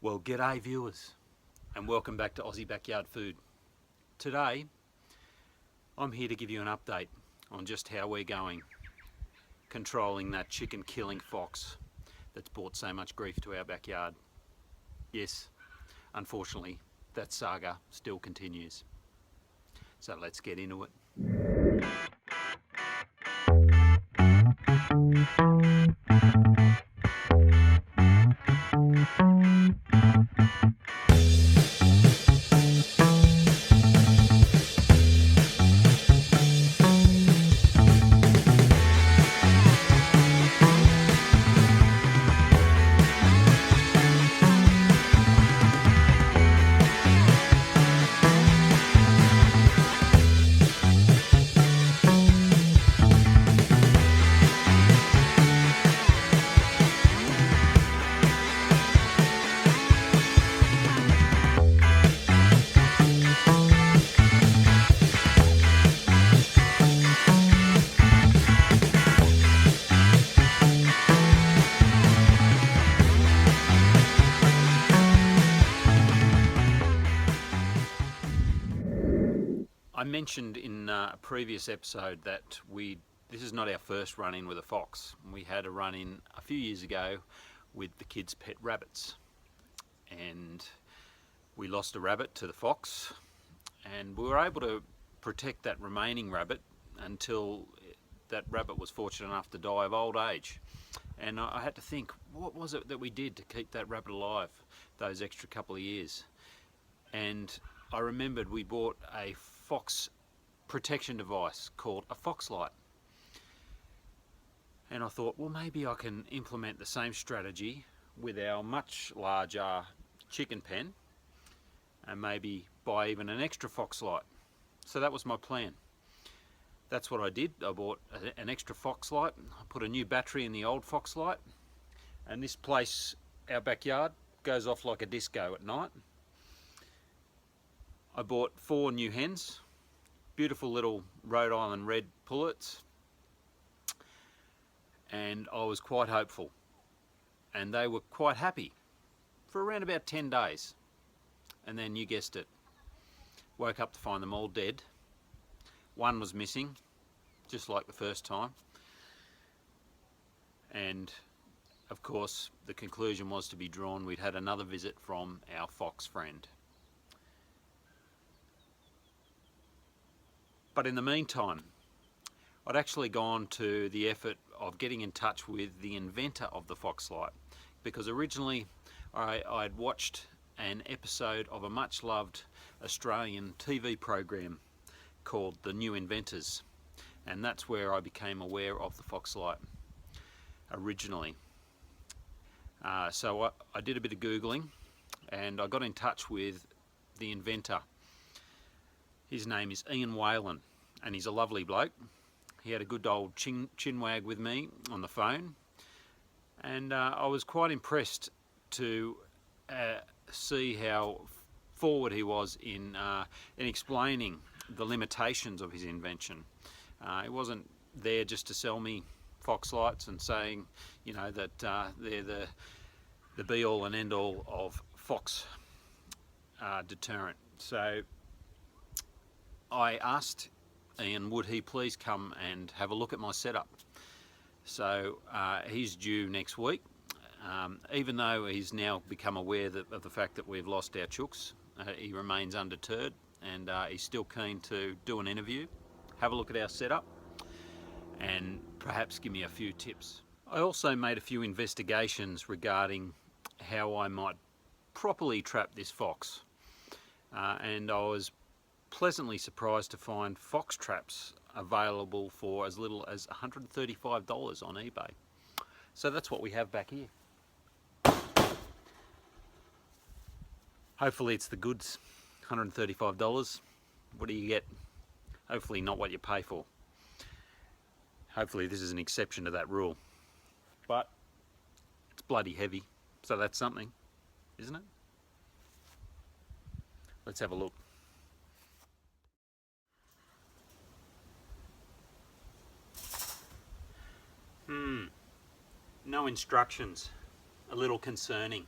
Well, g'day viewers, and welcome back to Aussie Backyard Food. Today, I'm here to give you an update on just how we're going controlling that chicken killing fox that's brought so much grief to our backyard. Yes, unfortunately, that saga still continues. So let's get into it. I mentioned in a previous episode that this is not our first run-in with a fox. We had a run-in a few years ago with the kids' pet rabbits, and we lost a rabbit to the fox, and we were able to protect that remaining rabbit until that rabbit was fortunate enough to die of old age. And I had to think, what was it that we did to keep that rabbit alive those extra couple of years? And I remembered we bought a fox protection device called a fox light, and I thought, well, maybe I can implement the same strategy with our much larger chicken pen and maybe buy even an extra fox light. So that was my plan. That's what I did. I bought an extra fox light, I put a new battery in the old fox light, and this place, our backyard, goes off like a disco at night. I bought 4 new hens, beautiful little Rhode Island red pullets, and I was quite hopeful, and they were quite happy for around about 10 days. And then, you guessed it, woke up to find them all dead. One was missing, just like the first time, and of course the conclusion was to be drawn. We'd had another visit from our fox friend. But in the meantime, I'd actually gone to the effort of getting in touch with the inventor of the fox light, because originally I'd watched an episode of a much loved Australian TV program called The New Inventors, and that's where I became aware of the fox light originally. So I did a bit of Googling, and I got in touch with the inventor. His name is Ian Whalan, and he's a lovely bloke. He had a good old chinwag with me on the phone, and I was quite impressed to see how forward he was in explaining the limitations of his invention. He wasn't there just to sell me fox lights and saying, you know, that they're the be-all and end-all of fox deterrent. So I asked Ian, would he please come and have a look at my setup. So he's due next week. Even though he's now become aware of the fact that we've lost our chooks, he remains undeterred, and he's still keen to do an interview, have a look at our setup, and perhaps give me a few tips. I also made a few investigations regarding how I might properly trap this fox, and I was pleasantly surprised to find fox traps available for as little as $135 on eBay. So that's what we have back here. Hopefully it's the goods. $135. What do you get? Hopefully not what you pay for. Hopefully this is an exception to that rule. But it's bloody heavy, so that's something, isn't it? Let's have a look. No instructions. A little concerning.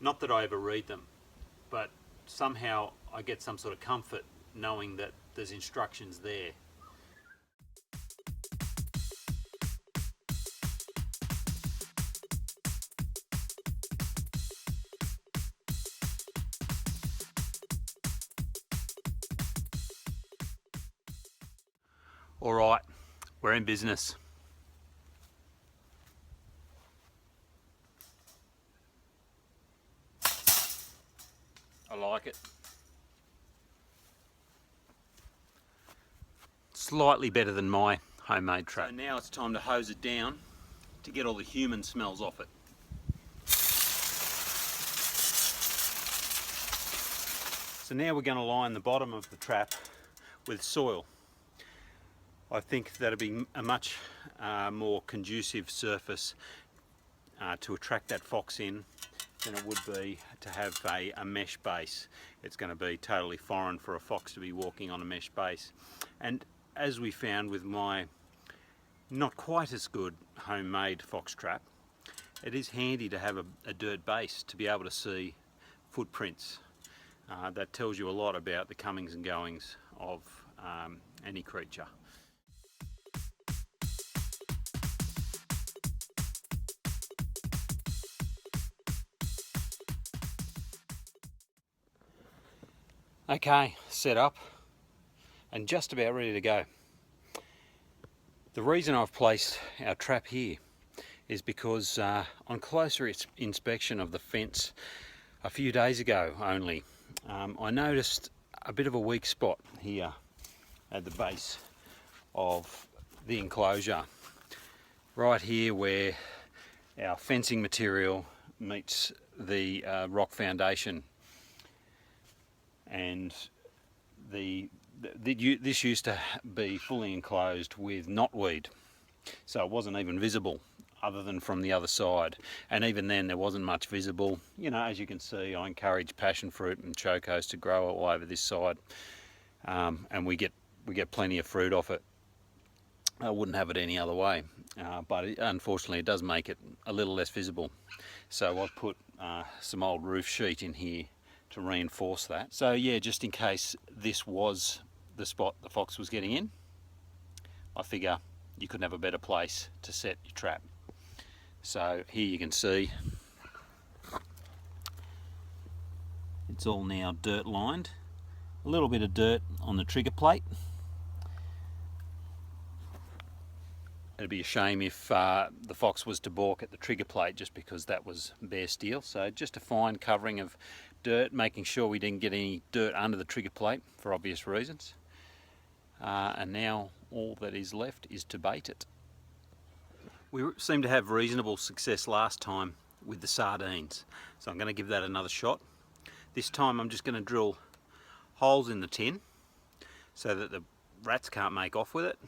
Not that I ever read them, but somehow I get some sort of comfort knowing that there's instructions there. All right, we're in business. I like it. Slightly better than my homemade trap. So now it's time to hose it down to get all the human smells off it. So now we're going to line the bottom of the trap with soil. I think that'll be a much more conducive surface to attract that fox in than it would be to have a mesh base. It's going to be totally foreign for a fox to be walking on a mesh base. And as we found with my not quite as good homemade fox trap, it is handy to have a dirt base to be able to see footprints. That tells you a lot about the comings and goings of any creature. Okay, set up and just about ready to go. The reason I've placed our trap here is because on closer inspection of the fence a few days ago only, I noticed a bit of a weak spot here at the base of the enclosure. Right here where our fencing material meets the rock foundation. And this used to be fully enclosed with knotweed, so it wasn't even visible other than from the other side, and even then there wasn't much visible. You know, as you can see, I encourage passion fruit and chocos to grow all over this side, and we get plenty of fruit off it. I wouldn't have it any other way, but unfortunately it does make it a little less visible. So I've put some old roof sheet in here to reinforce that. So yeah, just in case this was the spot the fox was getting in, I figure you couldn't have a better place to set your trap. So here you can see it's all now dirt lined. A little bit of dirt on the trigger plate. It'd be a shame if the fox was to balk at the trigger plate just because that was bare steel. So just a fine covering of dirt, making sure we didn't get any dirt under the trigger plate for obvious reasons. And now all that is left is to bait it. We seemed to have reasonable success last time with the sardines, so I'm going to give that another shot. This time I'm just going to drill holes in the tin so that the rats can't make off with it,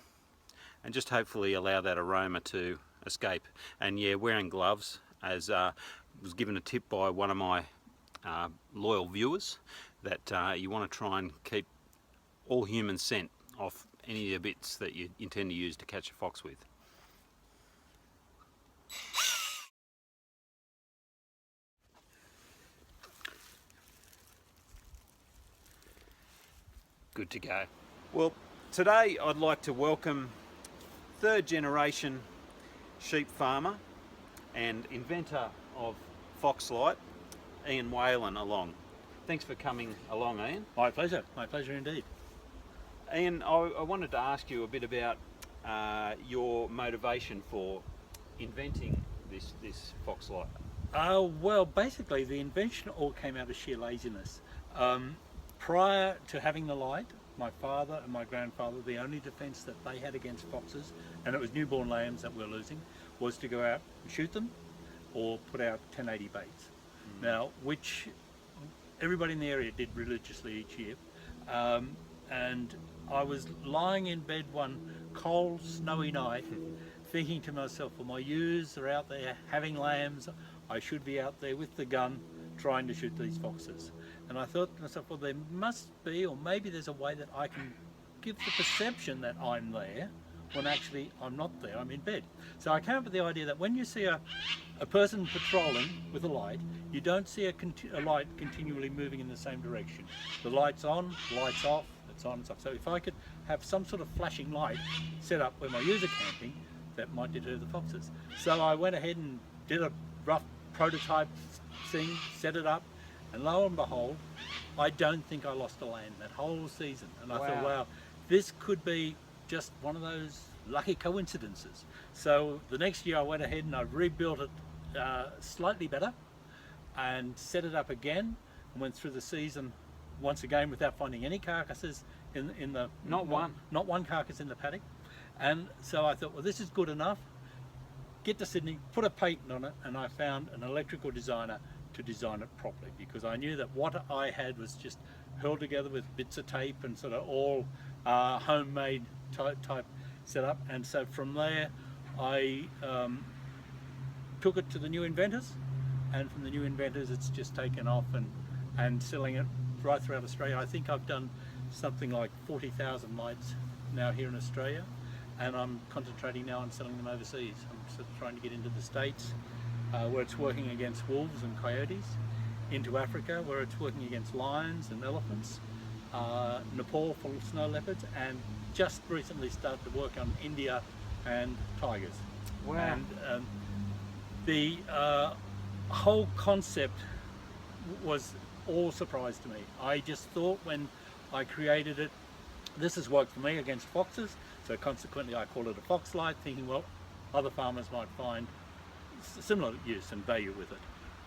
and just hopefully allow that aroma to escape. And yeah, wearing gloves, as was given a tip by one of my loyal viewers, that you want to try and keep all human scent off any of the bits that you intend to use to catch a fox with. Good to go. Well, today I'd like to welcome third generation sheep farmer and inventor of Foxlight, Ian Whalan, along. Thanks for coming along, Ian. My pleasure indeed. Ian, I wanted to ask you a bit about your motivation for inventing this Foxlight. Well, basically the invention all came out of sheer laziness. Prior to having the light, my father and my grandfather, the only defence that they had against foxes, and it was newborn lambs that we were losing, was to go out and shoot them or put out 1080 baits. Now, which everybody in the area did religiously each year. And I was lying in bed one cold, snowy night, thinking to myself, well, my ewes are out there having lambs, I should be out there with the gun trying to shoot these foxes. And I thought to myself, well, there must be, or maybe there's a way that I can give the perception that I'm there when actually I'm not there, I'm in bed. So I came up with the idea that when you see a person patrolling with a light, you don't see a light continually moving in the same direction. The light's on, light's off, it's on, it's off. So if I could have some sort of flashing light set up where my ewes are camping, that might deter the foxes. So I went ahead and did a rough prototype thing, set it up, and lo and behold, I don't think I lost a lamb that whole season. And I thought, wow, this could be just one of those lucky coincidences. So the next year I went ahead and I rebuilt it slightly better and set it up again and went through the season once again without finding any carcasses in the not one carcass in the paddock. And so I thought, well, this is good enough. Get to Sydney, put a patent on it, and I found an electrical designer to design it properly, because I knew that what I had was just held together with bits of tape and sort of all homemade type setup. And so from there I took it to the New Inventors, and from the New Inventors it's just taken off and selling it right throughout Australia. I think I've done something like 40,000 lights now here in Australia, and I'm concentrating now on selling them overseas. I'm sort of trying to get into the States where it's working against wolves and coyotes, into Africa where it's working against lions and elephants, Nepal for snow leopards, and just recently started to work on India and tigers. Wow. And the whole concept was all surprise to me. I just thought when I created it, this has worked for me against foxes, so consequently I called it a fox light, thinking, well, other farmers might find similar use and value with it.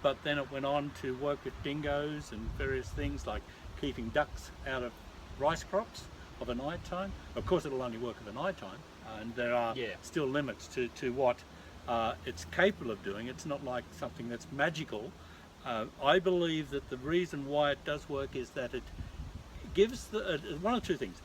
But then it went on to work with dingoes and various things like keeping ducks out of rice crops of a night time. Of course it'll only work at a night time, and there are still limits to what it's capable of doing. It's not like something that's magical. I believe that the reason why it does work is that it gives one of two things.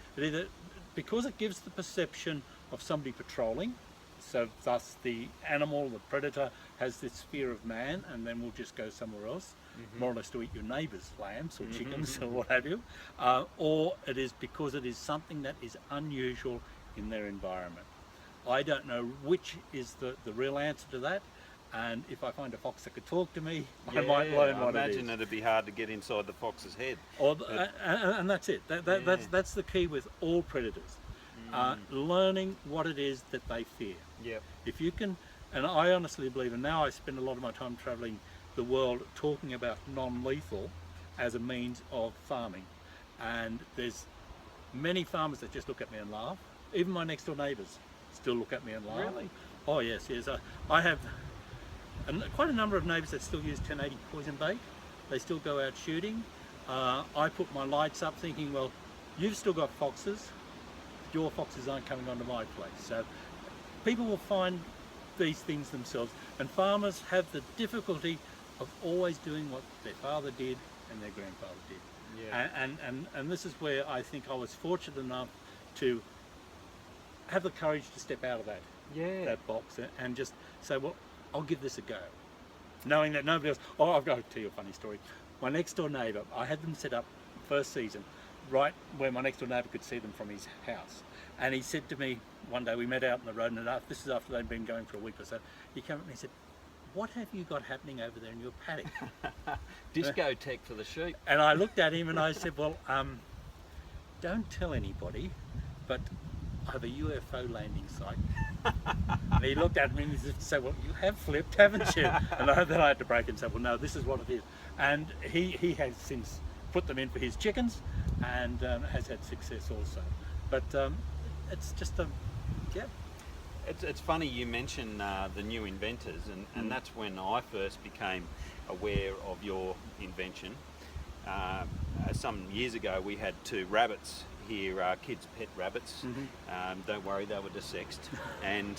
Because it gives the perception of somebody patrolling, so thus the animal, the predator, has this fear of man and then will just go somewhere else, more or less to eat your neighbour's lambs or chickens or what have you, or it is because it is something that is unusual in their environment. I don't know which is the real answer to that, and if I find a fox that could talk to me, I might learn what it is. I imagine it'd be hard to get inside the fox's head. And that's it. That's the key with all predators. Learning what it is that they fear. Yep. If you can, and I honestly believe, and now I spend a lot of my time travelling the world talking about non-lethal as a means of farming, and there's many farmers that just look at me and laugh. Even my next door neighbours still look at me and laugh. Really? Oh yes. I have quite a number of neighbours that still use 1080 poison bait. They still go out shooting. I put my lights up thinking, well, you've still got foxes, your foxes aren't coming onto my place. So people will find these things themselves, and farmers have the difficulty of always doing what their father did and their grandfather did. Yeah. And this is where I think I was fortunate enough to have the courage to step out of that box and just say, well, I'll give this a go, knowing that nobody else. Oh, I've got to tell you a funny story. My next door neighbour, I had them set up first season right where my next door neighbour could see them from his house, and he said to me one day, we met out on the road, and this is after they'd been going for a week or so, he came up and he said, what have you got happening over there in your paddock? Discotheque for the sheep. And I looked at him and I said, well, don't tell anybody, but I have a UFO landing site. And he looked at me and he said, well, you have flipped, haven't you? And then I had to break and say, well, no, this is what it is. And he has since put them in for his chickens and has had success also. But it's just It's funny you mention the New Inventors, and that's when I first became aware of your invention. Some years ago we had 2 rabbits here, kids' pet rabbits. Don't worry, they were desexed. And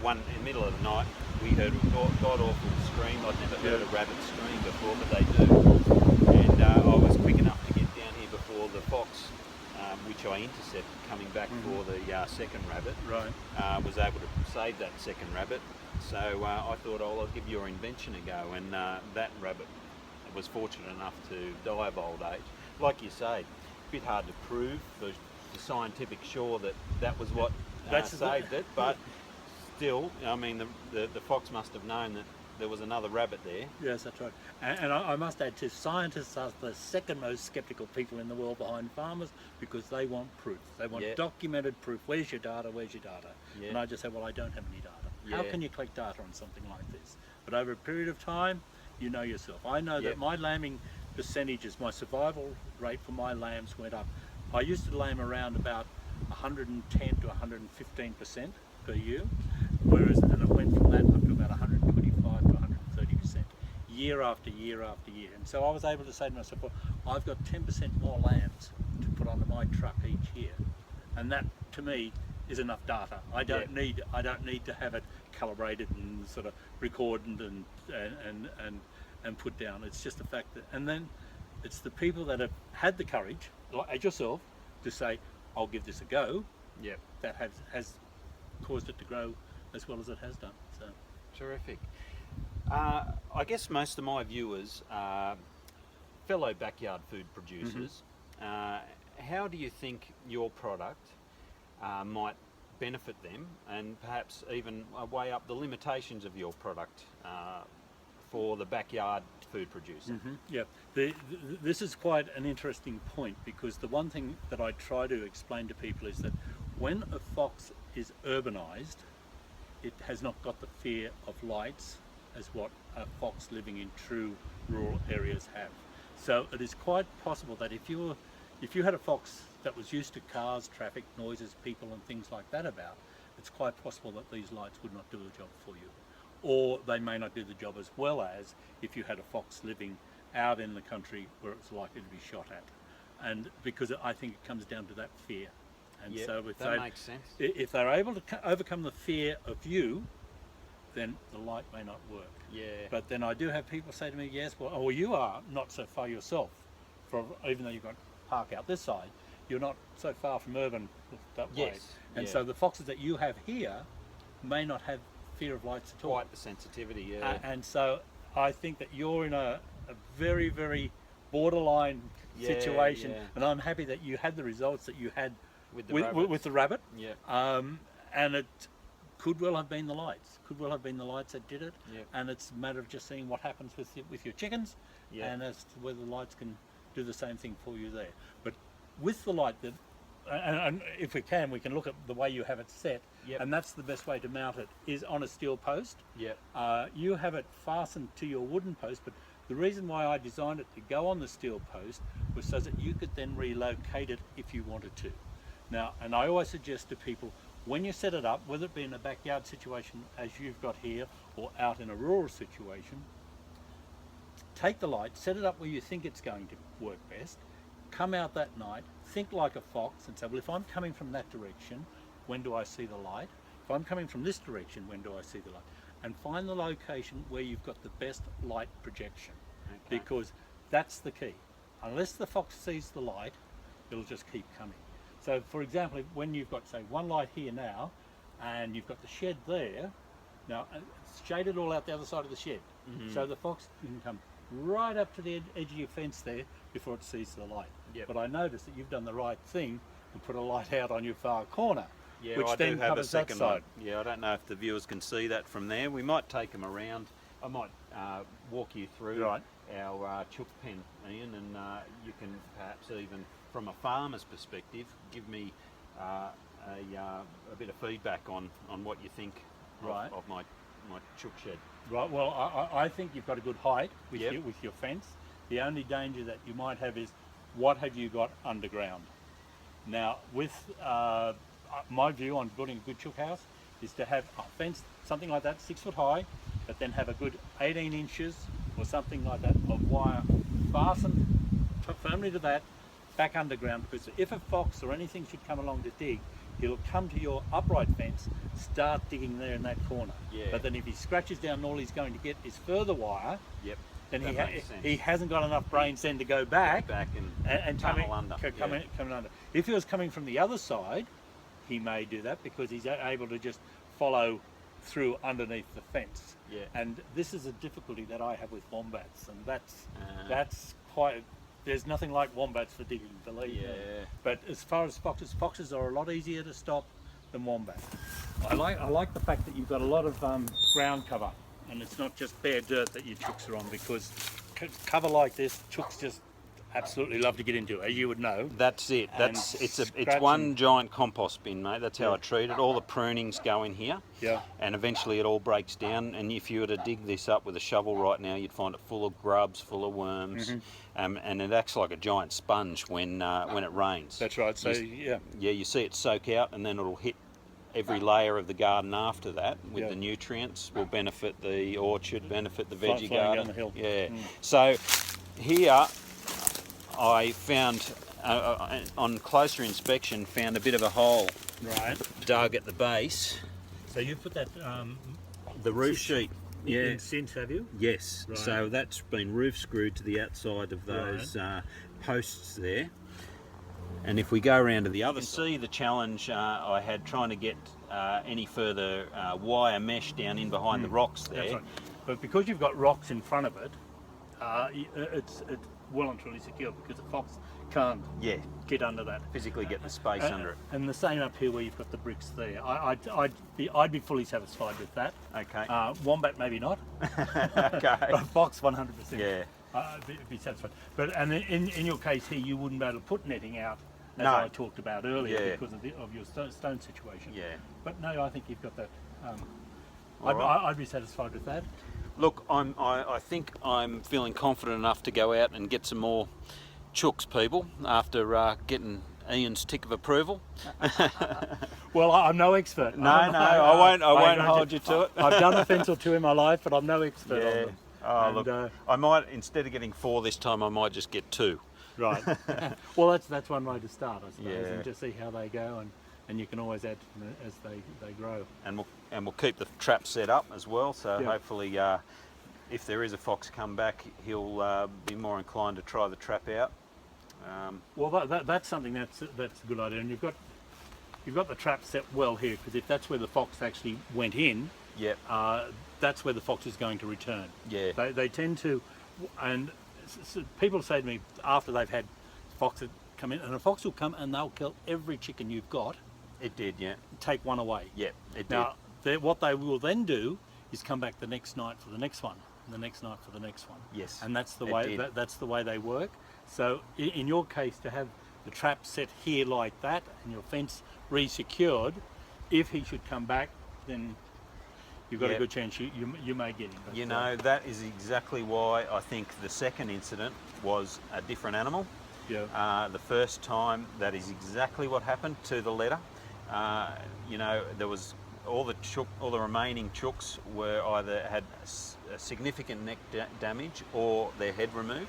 one in the middle of the night we heard a god-awful scream. I'd never heard a rabbit scream before, but they do. And I was quick enough to get down here before the fox, which I intercepted coming back for the second rabbit, was able to save that second rabbit. So I thought, oh, I'll give your invention a go, and that rabbit was fortunate enough to die of old age. Like you say, a bit hard to prove for the scientific shore that that was what That's saved it, but still, I mean, the fox must have known that there was another rabbit there. Yes, that's right. And I must add too, scientists are the second most skeptical people in the world behind farmers, because they want proof. They want documented proof. Where's your data? Where's your data? Yeah. And I just say, well, I don't have any data. How Yeah. can you collect data on something like this? But over a period of time, you know yourself. I know that my lambing percentages, my survival rate for my lambs went up. I used to lamb around about 110 to 115% per year, whereas, and it went from that up to about 125 to 130% year after year after year. And so I was able to say to myself, well, I've got 10% more lambs to put onto my truck each year, and that to me is enough data. I don't need to have it calibrated and sort of recorded and put down. It's just the fact that, and then it's the people that have had the courage, like yourself, to say, I'll give this a go. Yep. That has caused it to grow as well as it has done. So Terrific. I guess most of my viewers are fellow backyard food producers. How do you think your product might benefit them, and perhaps even weigh up the limitations of your product for the backyard food producer? yeah, this is quite an interesting point, because the one thing that I try to explain to people is that when a fox is urbanized, it has not got the fear of lights as what a fox living in true rural areas have. So it is quite possible that if you had a fox that was used to cars, traffic, noises, people and things like that about, it's quite possible that these lights would not do the job for you. Or they may not do the job as well as if you had a fox living out in the country where it's likely to be shot at. And because I think it comes down to that fear. And so if that makes sense. if they're able to overcome the fear of you, then the light may not work. Yeah. But then I do have people say to me, yes, well, you are not so far yourself, even though you've got park out this side, you're not so far from urban that way. And so the foxes that you have here may not have fear of lights at all. Quite the sensitivity, yeah. And so I think that you're in a very, very borderline situation, and I'm happy that you had the results that you had with the rabbit. Yeah. And it could well have been the lights. Could well have been the lights that did it. Yeah. And it's a matter of just seeing what happens with your chickens, and as to whether the lights can do the same thing for you there. But with the light, and if we can look at the way you have it set, and that's the best way to mount it, is on a steel post. You have it fastened to your wooden post, but the reason why I designed it to go on the steel post was so that you could then relocate it if you wanted to. Now, and I always suggest to people, when you set it up, whether it be in a backyard situation as you've got here or out in a rural situation, take the light, set it up where you think it's going to work best, come out that night, think like a fox and say, well, if I'm coming from that direction, when do I see the light? If I'm coming from this direction, when do I see the light? And find the location where you've got the best light projection, because that's the key. Unless the fox sees the light, it'll just keep coming. So for example, when you've got, say, one light here now, and you've got the shed there, now it's shaded all out the other side of the shed, so the fox can come right up to the edge of your fence there before it sees the light. But I noticed that you've done the right thing and put a light out on your far corner, which I then do have covers a second that side. one. Yeah, I don't know if the viewers can see that from there. We might take them around. I might walk you through our chook pen, Ian, and you can perhaps even, from a farmer's perspective, give me a bit of feedback on what you think of my chook shed. Right, well, I think you've got a good height with your fence. The only danger that you might have is, what have you got underground? Now, with my view on building a good chook house is to have a fence, something like that, 6 foot high, but then have a good 18 inches or something like that of wire fastened firmly to that, back underground, because if a fox or anything should come along to dig, he'll come to your upright fence, start digging there in that corner. But then if he scratches down and all he's going to get is further wire, then he hasn't got enough brains then to go back and tunnel under. Come under. If he was coming from the other side, he may do that because he's able to just follow through underneath the fence. And this is a difficulty that I have with wombats, and that's quite there's nothing like wombats for digging, believe me. But as far as foxes are a lot easier to stop than wombats. I like the fact that you've got a lot of ground cover, and it's not just bare dirt that your chooks are on, because cover like this, chooks just absolutely love to get into, as you would know. That's it. It's one giant compost bin, mate. That's how I treat it. All the prunings go in here, and eventually it all breaks down. And if you were to dig this up with a shovel right now, you'd find it full of grubs, full of worms, and it acts like a giant sponge when it rains. That's right. So you see it soak out, and then it'll hit every layer of the garden after that with the nutrients. Will benefit the orchard, benefit the veggie garden. Down the hill. So here I found, on closer inspection, found a bit of a hole dug at the base. So you put that The roof sheet. in since, have you? Yes. Right. So that's been roof screwed to the outside of those posts there. And if we go around to the other side, see the challenge I had trying to get any further wire mesh down in behind the rocks there. That's right. But because you've got rocks in front of it, it's well and truly secure, because the fox can't get under that. Physically get the space under it. And the same up here where you've got the bricks there. I'd be fully satisfied with that. Okay. Wombat maybe not. Okay. But fox 100%. Yeah. Be satisfied. But and in your case here, you wouldn't be able to put netting out, as No. I talked about earlier, because of your stone situation. Yeah. But no, I think you've got that. Right. I'd be satisfied with that. Look, I think I'm feeling confident enough to go out and get some more chooks, people, after getting Ian's tick of approval. Well, I'm no expert. I won't hold you to it. I've done a fence or two in my life, but I'm no expert on them. Oh, look, I might, instead of getting 4 this time, I might just get 2. Right. Well, that's one way to start, I suppose, and just see how they go, and you can always add as they grow. And we'll keep the trap set up as well, so hopefully if there is a fox come back, he'll be more inclined to try the trap out. Well, that's something that's a good idea, and you've got the trap set well here, because if that's where the fox actually went in, that's where the fox is going to return. Yeah. They tend to, and people say to me after they've had foxes come in, and a fox will come and they'll kill every chicken you've got. It did, yeah. Take one away. Yeah, it did. Now, what they will then do is come back the next night for the next one, and the next night for the next one. Yes. And that's the way that's the way they work. So in your case, to have the trap set here like that and your fence re-secured, if he should come back, then you've got a good chance you may get him. But, you know, that is exactly why I think the second incident was a different animal. Yeah. The first time, that is exactly what happened to the letter. You know, there was all the remaining chooks were either had a significant neck damage or their head removed.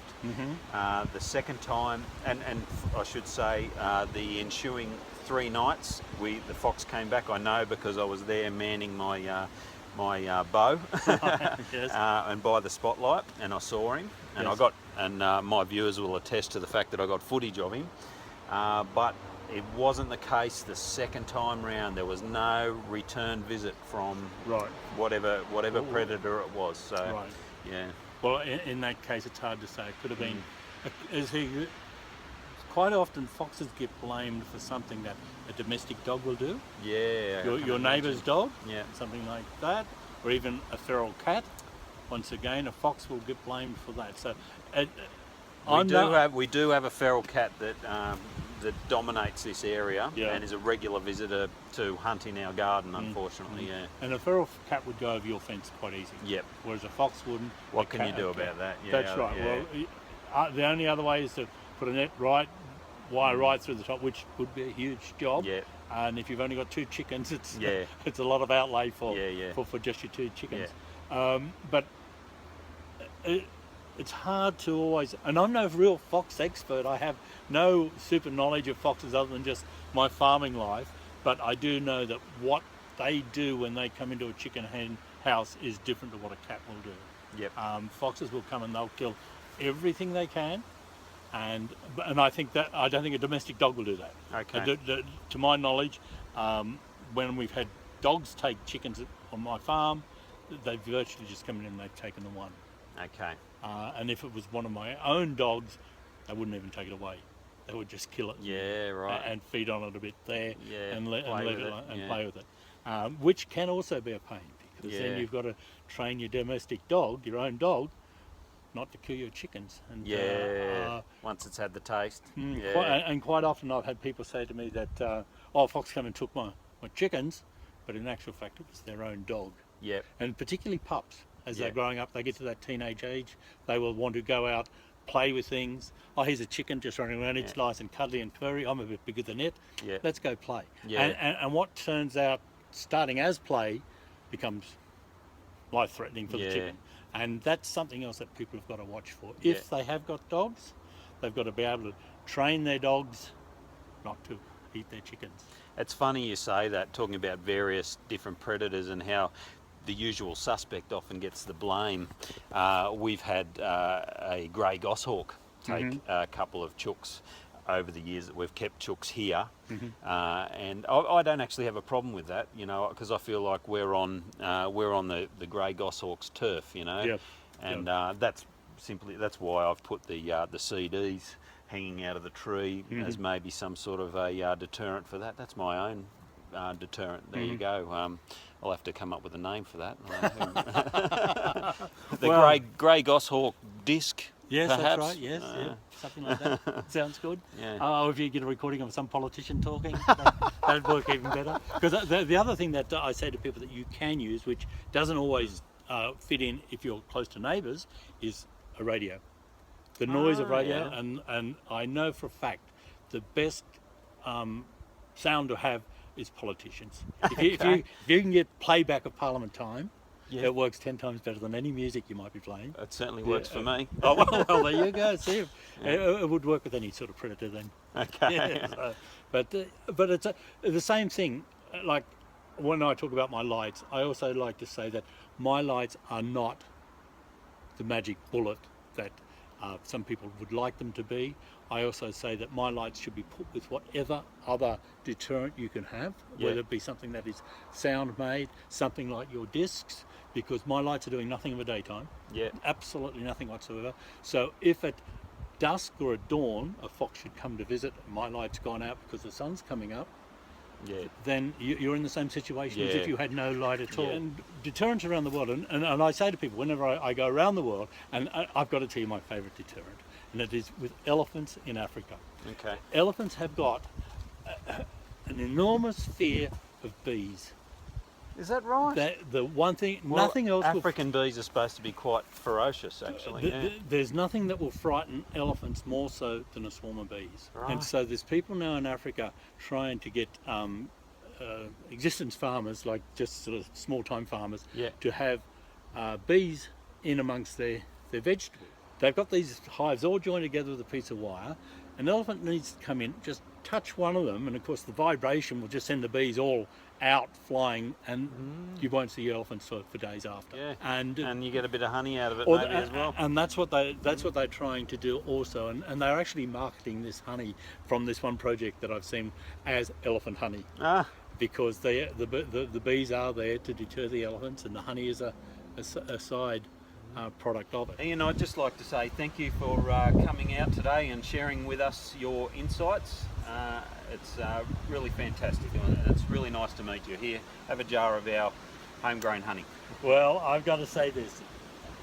The second time, and I should say, the ensuing 3 nights, the fox came back. I know because I was there manning my bow and by the spotlight, and I saw him, and my viewers will attest to the fact that I got footage of him. But it wasn't the case the second time round. There was no return visit from whatever predator it was. So yeah. Well, in that case, it's hard to say. It could have been. Quite often, foxes get blamed for something that a domestic dog will do. Yeah. Your neighbour's dog. Yeah. Something like that, or even a feral cat. Once again, a fox will get blamed for that. So, we do have a feral cat that dominates this area and is a regular visitor to hunt in our garden. Unfortunately, And a feral cat would go over your fence quite easy. Yep. Whereas a fox wouldn't. What can you do about that? Yeah, that's right. Yeah. Well, the only other way is to put a net wire right through the top, which would be a huge job. Yeah. And if you've only got 2 chickens, it's it's a lot of outlay for just your 2 chickens. Yeah. But it's hard to always, and I'm no real fox expert. I have no super knowledge of foxes other than just my farming life. But I do know that what they do when they come into a chicken hen house is different to what a cat will do. Yep. Foxes will come and they'll kill everything they can. And I think that I don't think a domestic dog will do that. Okay. To my knowledge, when we've had dogs take chickens on my farm, they've virtually just come in and they've taken the one. Okay. And if it was one of my own dogs, they wouldn't even take it away. They would just kill it. Yeah, right. And feed on it a bit there, Yeah, and let play it with it, and yeah. play with it, which can also be a pain, because Yeah. then you've got to train your domestic dog, your own dog, not to kill your chickens. And Once it's had the taste. Yeah. quite often I've had people say to me that, oh, fox came and took my chickens, but in actual fact it was their own dog. Yep. And particularly pups, as Yeah. they're growing up, they get to that teenage age, they will want to go out, play with things. Oh, here's a chicken just running around, it's nice and cuddly and furry, I'm a bit bigger than it, Yeah. let's go play. Yeah. And what turns out starting as play becomes life-threatening for the Yeah. chicken. And that's something else that people have got to watch for. Yeah. If they have got dogs, they've got to be able to train their dogs not to eat their chickens. It's funny you say that, talking about various different predators and how the usual suspect often gets the blame. We've had a grey goshawk take a couple of chooks over the years that we've kept chooks here, and I don't actually have a problem with that, you know, because I feel like we're on the grey goshawk's turf, you know. Yep. And that's why I've put the CDs hanging out of the tree as maybe some sort of a deterrent for that. That's my own deterrent. There you go. I'll have to come up with a name for that. The grey goshawk disc. Yes, perhaps. that's right. Yes, something like that. Sounds good. Yeah. Oh, if you get a recording of some politician talking, that'd work even better. Because the other thing that I say to people that you can use, which doesn't always fit in if you're close to neighbours, is a radio. The noise of radio, and I know for a fact the best sound to have is politicians. If you can get playback of Parliament time, it works 10 times better than any music you might be playing. It certainly works for me. Oh, well, there you go. See, it would work with any sort of predator then. Okay. Yeah, but it's the same thing. Like when I talk about my lights, I also like to say that my lights are not the magic bullet that some people would like them to be. I also say that my lights should be put with whatever other deterrent you can have, whether it be something that is sound made, something like your discs, because my lights are doing nothing in the daytime, absolutely nothing whatsoever. So if at dusk or at dawn a fox should come to visit, my light's gone out because the sun's coming up, then you're in the same situation as if you had no light at all. And deterrents around the world, and I say to people whenever I go around the world, and I've got to tell you my favourite deterrent, and it is with elephants in Africa. Okay. Elephants have got an enormous fear of bees. Is that right? The one thing, nothing else. African bees are supposed to be quite ferocious, actually. There's nothing that will frighten elephants more so than a swarm of bees. Right. And so there's people now in Africa trying to get existence farmers, like just sort of small-time farmers, to have bees in amongst their vegetables. They've got these hives all joined together with a piece of wire. An elephant needs to come in, just touch one of them, and of course the vibration will just send the bees all out flying, and you won't see elephants for days after. Yeah. And you get a bit of honey out of it maybe as well. And that's what they're trying to do also, and they're actually marketing this honey from this one project that I've seen as elephant honey. Because the bees are there to deter the elephants, and the honey is a side product of it. Ian, I'd just like to say thank you for coming out today and sharing with us your insights. It's really fantastic, and it's really nice to meet you. Here, have a jar of our homegrown honey. Well, I've got to say this.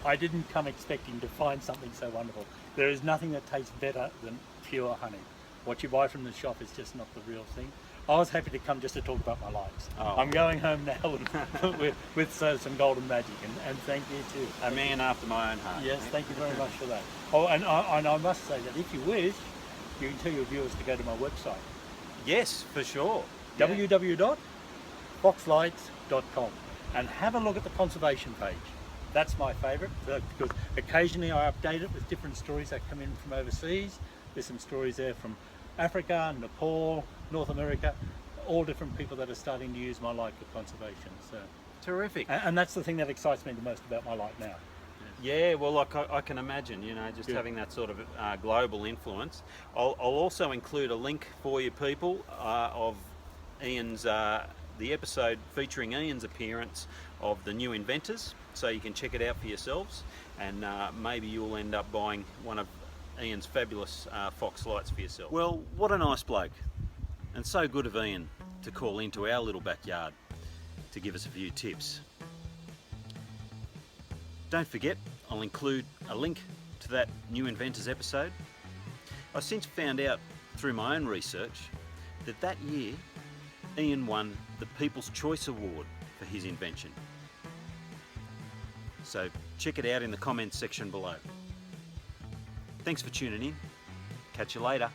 I didn't come expecting to find something so wonderful. There is nothing that tastes better than pure honey. What you buy from the shop is just not the real thing. I was happy to come just to talk about my lights. I'm going home now with some golden magic, and thank you too. A man after my own heart. Yes, thank you very much for that. Oh, and I must say that if you wish, you can tell your viewers to go to my website. Yes, for sure. www.foxlights.com and have a look at the conservation page. That's my favourite, because occasionally I update it with different stories that come in from overseas. There's some stories there from Africa, Nepal, North America, all different people that are starting to use my light for conservation. So terrific. And that's the thing that excites me the most about my light now. Yeah, well, like I can imagine, you know, just having that sort of global influence. I'll also include a link for you people of Ian's, the episode featuring Ian's appearance of the new Inventors, so you can check it out for yourselves, and maybe you'll end up buying one of Ian's fabulous Fox lights for yourself. Well, what a nice bloke, and so good of Ian to call into our little backyard to give us a few tips. Don't forget, I'll include a link to that New Inventors episode. I've since found out through my own research that year Ian won the People's Choice Award for his invention. So check it out in the comments section below. Thanks for tuning in. Catch you later.